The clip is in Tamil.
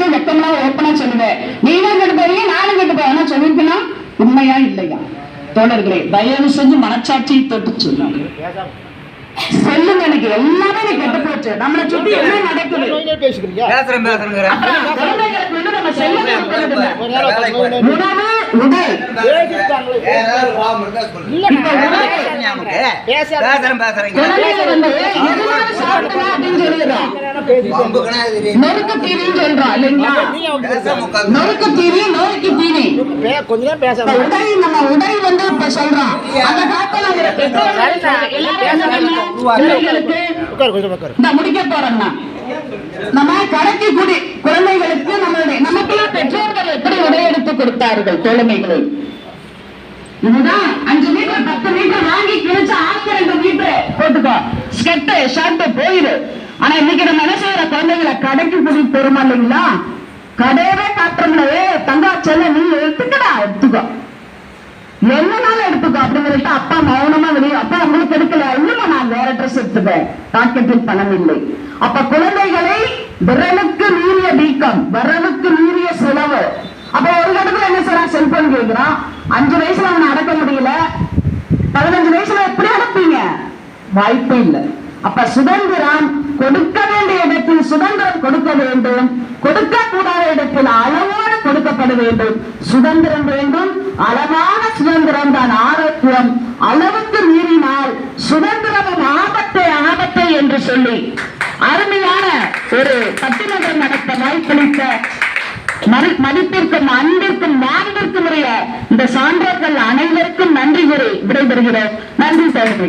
விஷயம் வெக்கம்லாம் ஓப்பனா சொல்லுவேன். நீனும் கெட்டு போறீங்க, நானும் கெட்டு போறேன் சொல்லிருக்கணும். உண்மையா இல்லையா? தோழர்களே, தயவு செஞ்சு மனச்சாட்சியை தொட்டு சொல்லுங்க. சொல்லுங்க, எனக்கு எல்லாமே கெட்டு போச்சு. நம்மளை சுத்தி என்ன நடக்குது? உணவு, உடை, நொறுக்கு தீனின்னு சொல்றோம் இல்லைங்களா? நொறுக்கு தீனி, நோய்க்கு தீனி. உடை, நம்ம உடை வந்து இப்ப சொல்றோம். அந்த காலத்துல முடிக்க போறோம்னா நம்ம கடைக்கு கூடி குழந்தைகளுக்கு நம்மளுடைய நமக்குள்ள பெற்றோர்கள் எப்படி உடை எடுத்து கொடுத்தார்கள் தோழமைகளை. இதுதான் 5 மீட்டர் 10 மீட்டர் வாங்கி கிழிச்சு 2 மீட்டர் போட்டுக்கோ, ஸ்கெட்டு ஷர்ட் போயிரு. ஆனா இன்னைக்கு நம்ம என்ன செய்யற, குழந்தைகளை கடைக்கு கூட்டிட்டு போறோமா இல்லைங்களா? கடையவே காட்டுறோம்ல, தங்கா செல்ல நீ எடுத்துக்கடா, எடுத்துக்கோ, என்னனாலும் எடுத்துக்கோ அப்படிங்கிறது. அப்பா மௌனமா வெளியே, அப்பா உங்களுக்கு எடுக்கல, இல்லமா நான் வேற ட்ரெஸ் எடுத்துப்பேன், பாக்கெட்டில் பணம் இல்லை. அப்ப குழந்தைகளை விரலுக்கு மீறிய வீக்கம், விரலுக்கு மீறிய செலவு. அப்ப ஒரு இடத்துல என்ன செய்யறான், செல்போன் கேட்கிறான். 5 வயசுல அவனை அடக்க முடியல, 15 வயசுல எப்படி அடப்பீங்க? வாய்ப்பே இல்லை. அப்ப சுதந்திரம் கொடுக்க வேண்டிய இடத்தில் சுதந்திரம் கொடுக்க வேண்டும், கொடுக்க கூடாத இடத்தில் அளவோடு கொடுக்கப்பட வேண்டும். சுதந்திரம் வேண்டும், அளவான சுதந்திரம் தான் ஆரோக்கியம். அளவுக்கு மீறினால் சுதந்திரமும் ஆபத்தை ஆபத்தை என்று சொல்லி அருமையான ஒரு பட்டிமன்றம் நடத்த வாய்ப்பளித்த மதிப்பிற்கும் அன்பிற்கும் மாண்பிற்கும் உரிய இந்த சான்றோர்கள் அனைவருக்கும் நன்றி கூறி விடைபெறுகிறோம். நன்றி.